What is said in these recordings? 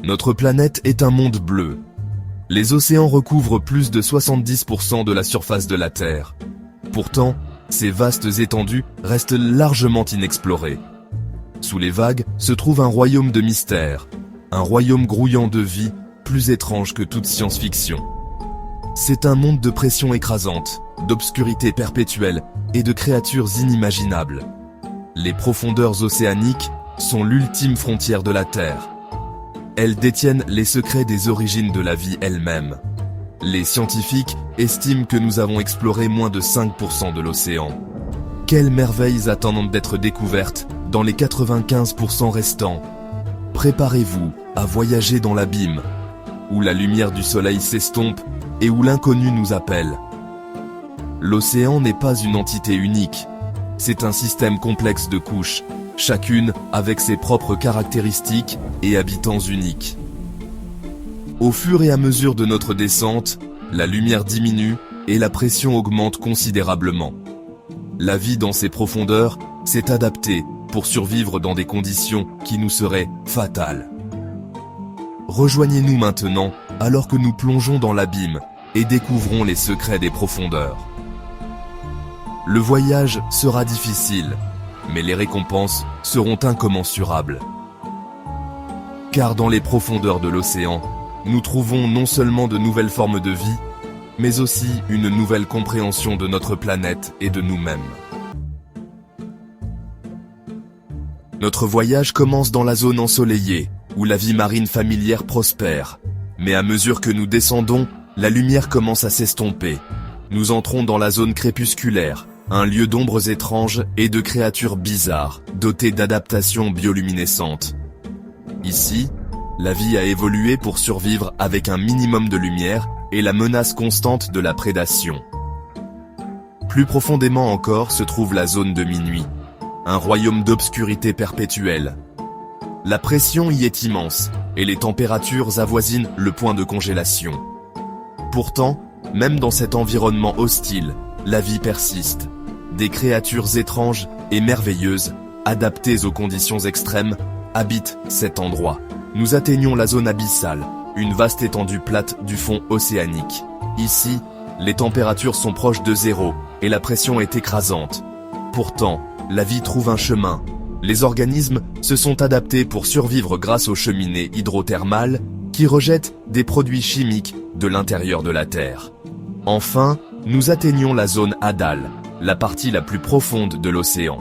Notre planète est un monde bleu. Les océans recouvrent plus de 70% de la surface de la Terre. Pourtant, ces vastes étendues restent largement inexplorées. Sous les vagues se trouve un royaume de mystère, un royaume grouillant de vie, plus étrange que toute science-fiction. C'est un monde de pression écrasante, d'obscurité perpétuelle et de créatures inimaginables. Les profondeurs océaniques sont l'ultime frontière de la Terre. Elles détiennent les secrets des origines de la vie elle-même. Les scientifiques estiment que nous avons exploré moins de 5% de l'océan. Quelles merveilles attendent d'être découvertes dans les 95% restants? Préparez-vous à voyager dans l'abîme, où la lumière du soleil s'estompe et où l'inconnu nous appelle. L'océan n'est pas une entité unique, c'est un système complexe de couches, chacune avec ses propres caractéristiques et habitants uniques. Au fur et à mesure de notre descente, la lumière diminue et la pression augmente considérablement. La vie dans ces profondeurs s'est adaptée pour survivre dans des conditions qui nous seraient fatales. Rejoignez-nous maintenant alors que nous plongeons dans l'abîme et découvrons les secrets des profondeurs. Le voyage sera difficile, mais les récompenses seront incommensurables. Car dans les profondeurs de l'océan, nous trouvons non seulement de nouvelles formes de vie, mais aussi une nouvelle compréhension de notre planète et de nous-mêmes. Notre voyage commence dans la zone ensoleillée, où la vie marine familière prospère. Mais à mesure que nous descendons, la lumière commence à s'estomper. Nous entrons dans la zone crépusculaire, un lieu d'ombres étranges et de créatures bizarres, dotées d'adaptations bioluminescentes. Ici, la vie a évolué pour survivre avec un minimum de lumière et la menace constante de la prédation. Plus profondément encore se trouve la zone de minuit, un royaume d'obscurité perpétuelle. La pression y est immense et les températures avoisinent le point de congélation. Pourtant, même dans cet environnement hostile, la vie persiste. Des créatures étranges et merveilleuses, adaptées aux conditions extrêmes, habitent cet endroit. Nous atteignons la zone abyssale, une vaste étendue plate du fond océanique. Ici, les températures sont proches de zéro et la pression est écrasante. Pourtant, la vie trouve un chemin. Les organismes se sont adaptés pour survivre grâce aux cheminées hydrothermales qui rejettent des produits chimiques de l'intérieur de la Terre. Enfin, nous atteignons la zone hadale, la partie la plus profonde de l'océan.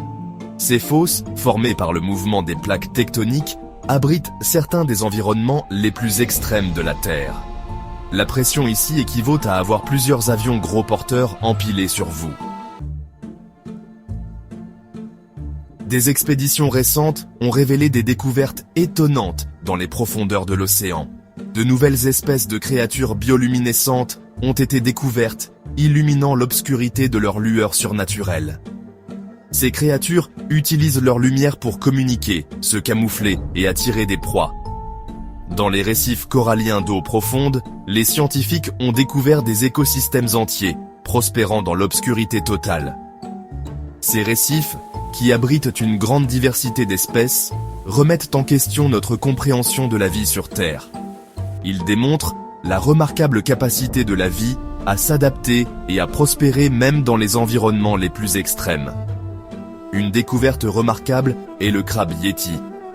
Ces fosses, formées par le mouvement des plaques tectoniques, abritent certains des environnements les plus extrêmes de la Terre. La pression ici équivaut à avoir plusieurs avions gros porteurs empilés sur vous. Des expéditions récentes ont révélé des découvertes étonnantes dans les profondeurs de l'océan. De nouvelles espèces de créatures bioluminescentes ont été découvertes, illuminant l'obscurité de leur lueur surnaturelle. Ces créatures utilisent leur lumière pour communiquer, se camoufler et attirer des proies. Dans les récifs coralliens d'eau profonde, les scientifiques ont découvert des écosystèmes entiers, prospérant dans l'obscurité totale. Ces récifs, qui abritent une grande diversité d'espèces, remettent en question notre compréhension de la vie sur Terre. Ils démontrent la remarquable capacité de la vie à s'adapter et à prospérer même dans les environnements les plus extrêmes. Une découverte remarquable est le crabe yéti,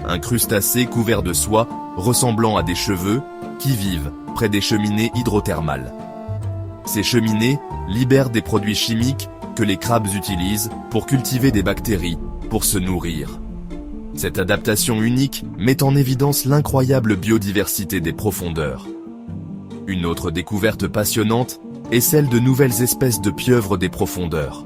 un crustacé couvert de soie ressemblant à des cheveux qui vivent près des cheminées hydrothermales. Ces cheminées libèrent des produits chimiques que les crabes utilisent pour cultiver des bactéries, pour se nourrir. Cette adaptation unique met en évidence l'incroyable biodiversité des profondeurs. Une autre découverte passionnante est celle de nouvelles espèces de pieuvres des profondeurs.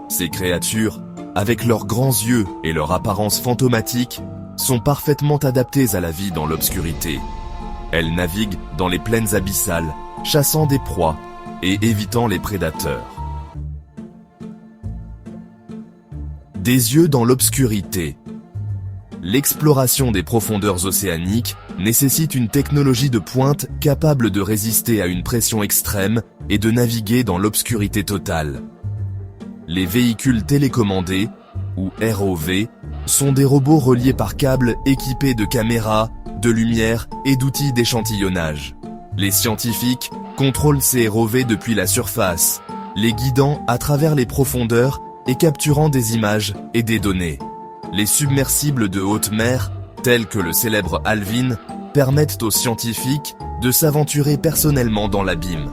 Ces créatures, avec leurs grands yeux et leur apparence fantomatique, sont parfaitement adaptées à la vie dans l'obscurité. Elles naviguent dans les plaines abyssales, chassant des proies et évitant les prédateurs. Des yeux dans l'obscurité. L'exploration des profondeurs océaniques nécessite une technologie de pointe capable de résister à une pression extrême et de naviguer dans l'obscurité totale. Les véhicules télécommandés, ou ROV, sont des robots reliés par câbles équipés de caméras, de lumière et d'outils d'échantillonnage. Les scientifiques contrôlent ces ROV depuis la surface, les guidant à travers les profondeurs et capturant des images et des données. Les submersibles de haute mer, tels que le célèbre Alvin, permettent aux scientifiques de s'aventurer personnellement dans l'abîme.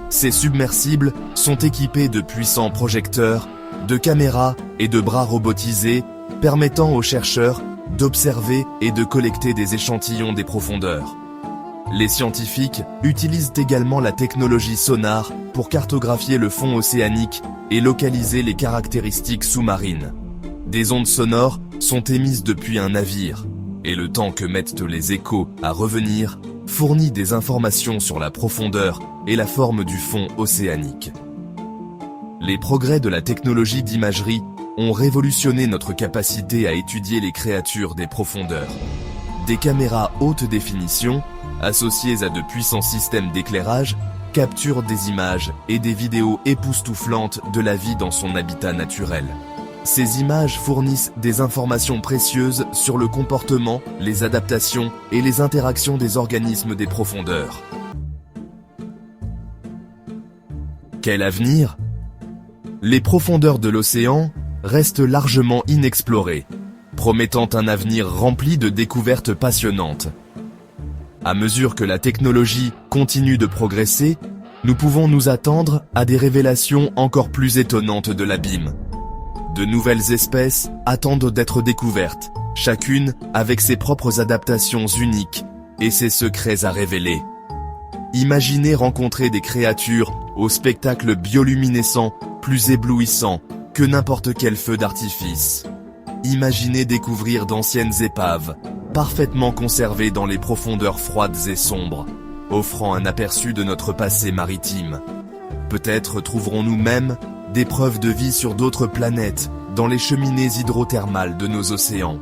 Ces submersibles sont équipés de puissants projecteurs, de caméras et de bras robotisés, permettant aux chercheurs d'observer et de collecter des échantillons des profondeurs. Les scientifiques utilisent également la technologie sonar pour cartographier le fond océanique et localiser les caractéristiques sous-marines. Des ondes sonores sont émises depuis un navire, et le temps que mettent les échos à revenir fournit des informations sur la profondeur et la forme du fond océanique. Les progrès de la technologie d'imagerie ont révolutionné notre capacité à étudier les créatures des profondeurs. Des caméras haute définition, associées à de puissants systèmes d'éclairage, capturent des images et des vidéos époustouflantes de la vie dans son habitat naturel. Ces images fournissent des informations précieuses sur le comportement, les adaptations et les interactions des organismes des profondeurs. Quel avenir ? Les profondeurs de l'océan restent largement inexplorées, promettant un avenir rempli de découvertes passionnantes. À mesure que la technologie continue de progresser, nous pouvons nous attendre à des révélations encore plus étonnantes de l'abîme. De nouvelles espèces attendent d'être découvertes, chacune avec ses propres adaptations uniques et ses secrets à révéler. Imaginez rencontrer des créatures au spectacle bioluminescent plus éblouissant que n'importe quel feu d'artifice. Imaginez découvrir d'anciennes épaves, parfaitement conservées dans les profondeurs froides et sombres, offrant un aperçu de notre passé maritime. Peut-être trouverons-nous même des preuves de vie sur d'autres planètes, dans les cheminées hydrothermales de nos océans.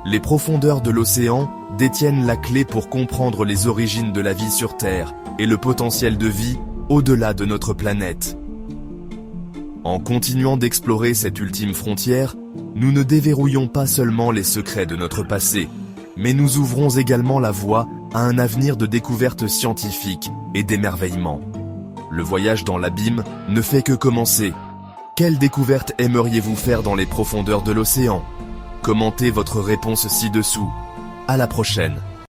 Les profondeurs de l'océan détiennent la clé pour comprendre les origines de la vie sur Terre et le potentiel de vie au-delà de notre planète. En continuant d'explorer cette ultime frontière, nous ne déverrouillons pas seulement les secrets de notre passé, mais nous ouvrons également la voie à un avenir de découvertes scientifiques et d'émerveillement. Le voyage dans l'abîme ne fait que commencer. Quelle découverte aimeriez-vous faire dans les profondeurs de l'océan ? Commentez votre réponse ci-dessous. À la prochaine.